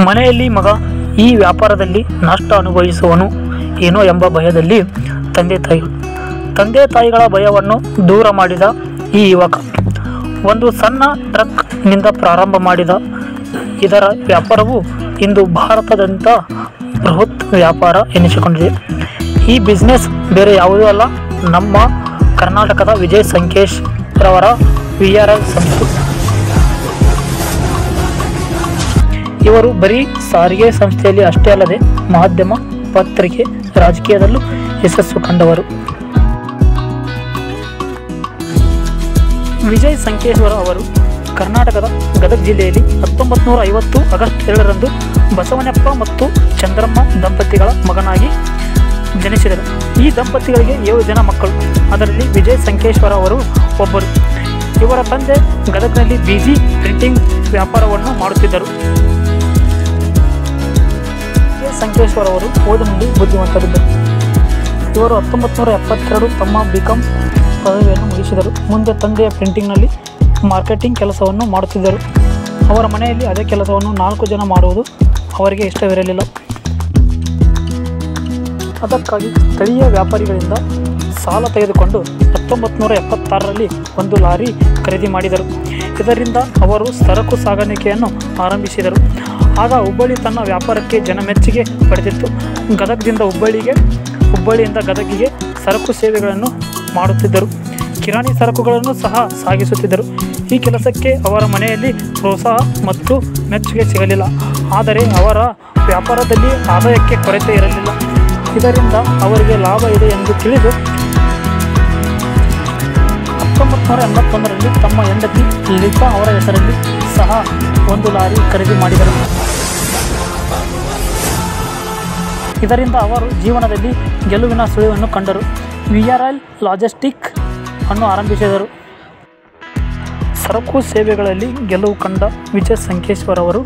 ಮನೆಯಲ್ಲಿ ಮಗ ಈ ವ್ಯಾಪಾರದಲ್ಲಿ ನಷ್ಟ ಅನುಭವಿಸುವನು ಏನೋ ಎಂಬ ಭಯದಲ್ಲಿ ತಂದೆ ತಾಯಿಗಳ ಭಯವನ್ನು ದೂರ ಮಾಡಿದ ಈ ಯುವಕ ಒಂದು ಸಣ್ಣ ಟ್ರಕ್ನಿಂದ ಪ್ರಾರಂಭ ಮಾಡಿದ ಇದರ ವ್ಯಾಪಾರವು ಇಂದು ಭಾರತದಂಥ ಬೃಹತ್ ವ್ಯಾಪಾರ ಎನಿಸಿಕೊಂಡಿದೆ. ಈ ಬಿಸ್ನೆಸ್ ಬೇರೆ ಯಾವುದೂ ಅಲ್ಲ, ನಮ್ಮ ಕರ್ನಾಟಕದ ವಿಜಯ್ ಸಂಕೇಶ್ ರವರ VRL ಸಂಸ್ಥೆ. ಇವರು ಬರೀ ಸಾರಿಗೆ ಸಂಸ್ಥೆಯಲ್ಲಿ ಅಷ್ಟೇ ಅಲ್ಲದೆ ಮಾಧ್ಯಮ, ಪತ್ರಿಕೆ, ರಾಜಕೀಯದಲ್ಲೂ ಯಶಸ್ಸು ಕಂಡವರು. ವಿಜಯ್ ಸಂಕೇಶ್ವರ ಅವರು ಕರ್ನಾಟಕದ ಗದಗ ಜಿಲ್ಲೆಯಲ್ಲಿ 1950 ಆಗಸ್ಟ್ 2ರಂದು ಬಸವನಪ್ಪ ಮತ್ತು ಚಂದ್ರಮ್ಮ ದಂಪತಿಗಳ ಮಗನಾಗಿ ಜನಿಸಿದರು. ಈ ದಂಪತಿಗಳಿಗೆ 7 ಜನ ಮಕ್ಕಳು, ಅದರಲ್ಲಿ ವಿಜಯ್ ಸಂಕೇಶ್ವರ ಅವರು ಒಬ್ಬರು. ಇವರ ತಂದೆ ಗದಗನಲ್ಲಿ ಬಿಜಿ ಪ್ರಿಂಟಿಂಗ್ ವ್ಯಾಪಾರವನ್ನು ಮಾಡುತ್ತಿದ್ದರು. ವಿಜಯ್ ಸಂಕೇಶ್ವರ ಅವರು ಓದಿನಲ್ಲಿ ಬುದ್ಧಿವಂತರಿದ್ದರು. ಇವರು 1972 ತಮ್ಮ BCom ಪದವಿಯನ್ನು ಮುಗಿಸಿದರು. ಮುಂದೆ ತಂದೆಯ ಪ್ರಿಂಟಿಂಗ್ನಲ್ಲಿ ಮಾರ್ಕೆಟಿಂಗ್ ಕೆಲಸವನ್ನು ಮಾಡುತ್ತಿದ್ದರು. ಅವರ ಮನೆಯಲ್ಲಿ ಅದೇ ಕೆಲಸವನ್ನು 4 ಜನ ಮಾಡುವುದು ಅವರಿಗೆ ಇಷ್ಟವಿರಲಿಲ್ಲ. ಅದಕ್ಕಾಗಿ ಸ್ಥಳೀಯ ವ್ಯಾಪಾರಿಗಳಿಂದ ಸಾಲ ತೆಗೆದುಕೊಂಡು 1976ರಲ್ಲಿ ಒಂದು ಲಾರಿ ಖರೀದಿ ಮಾಡಿದರು. ಇದರಿಂದ ಅವರು ಸರಕು ಸಾಗಾಣಿಕೆಯನ್ನು ಆರಂಭಿಸಿದರು. ಆಗ ಹುಬ್ಬಳ್ಳಿ ತನ್ನ ವ್ಯಾಪಾರಕ್ಕೆ ಜನಮೆಚ್ಚುಗೆ ಪಡೆದಿತ್ತು. ಹುಬ್ಬಳ್ಳಿಯಿಂದ ಗದಗಿಗೆ ಸರಕು ಸೇವೆಗಳನ್ನು ಮಾಡುತ್ತಿದ್ದರು. ಕಿರಾಣಿ ಸರಕುಗಳನ್ನು ಸಹ ಸಾಗಿಸುತ್ತಿದ್ದರು. ಈ ಕೆಲಸಕ್ಕೆ ಅವರ ಮನೆಯಲ್ಲಿ ಪ್ರೋತ್ಸಾಹ ಮತ್ತು ಮೆಚ್ಚುಗೆ ಸಿಗಲಿಲ್ಲ. ಆದರೆ ಅವರ ವ್ಯಾಪಾರದಲ್ಲಿ ಆದಾಯಕ್ಕೆ ಕೊರತೆ ಇರಲಿಲ್ಲ. ಇದರಿಂದ ಅವರಿಗೆ ಲಾಭ ಇದೆ ಎಂದು ತಿಳಿದು 1981ರಲ್ಲಿ ತಮ್ಮ ಹೆಂಡತಿ ಲಲಿತಾ ಅವರ ಹೆಸರಲ್ಲಿ ಸಹ ಒಂದು ಲಾರಿ ಖರೀದಿ ಮಾಡಿದರು. ಇದರಿಂದ ಅವರು ಜೀವನದಲ್ಲಿ ಗೆಲುವಿನ ಸುಳಿವನ್ನು ಕಂಡರು. VRL ಲಾಜಿಸ್ಟಿಕ್ ಅನ್ನು ಆರಂಭಿಸಿದರು. ಸರಕು ಸೇವೆಗಳಲ್ಲಿ ಗೆಲುವು ಕಂಡ ವಿಜಯ್ ಸಂಕೇಶ್ವರ ಅವರು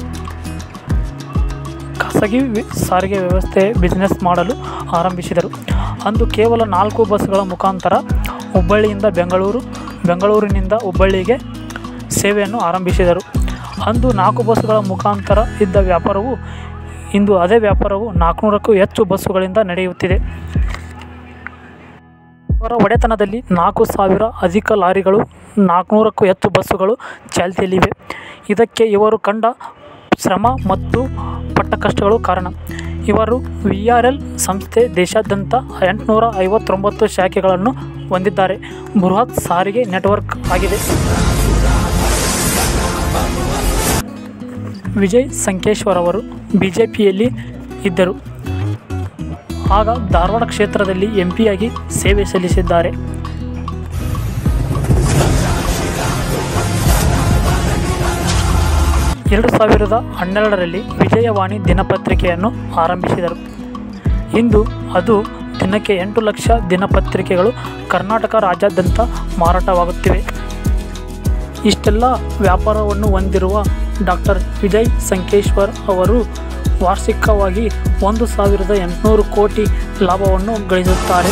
ಖಾಸಗಿ ಸಾರಿಗೆ ವ್ಯವಸ್ಥೆ ಬಿಸ್ನೆಸ್ ಮಾಡಲು ಆರಂಭಿಸಿದರು. ಅಂದು ಕೇವಲ 4 ಬಸ್ಗಳ ಮುಖಾಂತರ ಹುಬ್ಬಳ್ಳಿಯಿಂದ ಬೆಂಗಳೂರಿನಿಂದ ಹುಬ್ಬಳ್ಳಿಗೆ ಸೇವೆಯನ್ನು ಆರಂಭಿಸಿದರು. ಅಂದು 4 ಬಸ್ಗಳ ಮುಖಾಂತರ ಇದ್ದ ವ್ಯಾಪಾರವು ಇಂದು ಅದೇ ವ್ಯಾಪಾರವು 400ಕ್ಕೂ ಹೆಚ್ಚು ಬಸ್ಸುಗಳಿಂದ ನಡೆಯುತ್ತಿದೆ. ಅವರ ಒಡೆತನದಲ್ಲಿ 4,000 ಅಧಿಕ ಲಾರಿಗಳು, 400ಕ್ಕೂ ಹೆಚ್ಚು ಬಸ್ಸುಗಳು ಚಾಲ್ತಿಯಲ್ಲಿವೆ. ಇದಕ್ಕೆ ಇವರು ಕಂಡ ಶ್ರಮ ಮತ್ತು ಪಟ್ಟ ಕಷ್ಟಗಳು ಕಾರಣ. ಇವರು VRL ಸಂಸ್ಥೆ ದೇಶಾದ್ಯಂತ 859 ಶಾಖೆಗಳನ್ನು ಹೊಂದಿದ್ದಾರೆ. ಬೃಹತ್ ಸಾರಿಗೆ ನೆಟ್ವರ್ಕ್ ಆಗಿದೆ. ವಿಜಯ್ ಸಂಕೇಶ್ವರ ಅವರು BJPಯಲ್ಲಿ ಇದ್ದರು. ಆಗ ಧಾರವಾಡ ಕ್ಷೇತ್ರದಲ್ಲಿ MP ಆಗಿ ಸೇವೆ ಸಲ್ಲಿಸಿದ್ದಾರೆ. 2012ರಲ್ಲಿ ವಿಜಯವಾಣಿ ದಿನಪತ್ರಿಕೆಯನ್ನು ಆರಂಭಿಸಿದರು. ಇಂದು ಅದು ದಿನಕ್ಕೆ 8 ಲಕ್ಷ ದಿನಪತ್ರಿಕೆಗಳು ಕರ್ನಾಟಕ ರಾಜ್ಯಾದ್ಯಂತ ಮಾರಾಟವಾಗುತ್ತಿವೆ. ಇಷ್ಟೆಲ್ಲ ವ್ಯಾಪಾರವನ್ನು ಹೊಂದಿರುವ ಡಾಕ್ಟರ್ ವಿಜಯ್ ಸಂಕೇಶ್ವರ್ ಅವರು ವಾರ್ಷಿಕವಾಗಿ 1,800 ಕೋಟಿ ಲಾಭವನ್ನು ಗಳಿಸುತ್ತಾರೆ.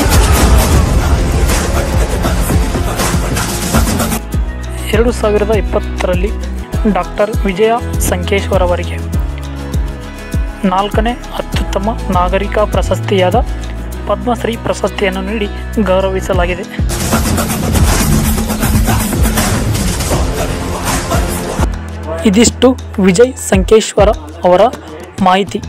2020ರಲ್ಲಿ ಡಾಕ್ಟರ್ ವಿಜಯ ಸಂಕೇಶ್ವರ್ ಅವರಿಗೆ 4ನೇ ಅತ್ಯುತ್ತಮ ನಾಗರಿಕ ಪ್ರಶಸ್ತಿಯಾದ ಪದ್ಮಶ್ರೀ ಪ್ರಶಸ್ತಿಯನ್ನು ನೀಡಿ ಗೌರವಿಸಲಾಗಿದೆ. ಇದಿಷ್ಟು ವಿಜಯ್ ಸಂಕೇಶ್ವರ ಅವರ ಮಾಹಿತಿ.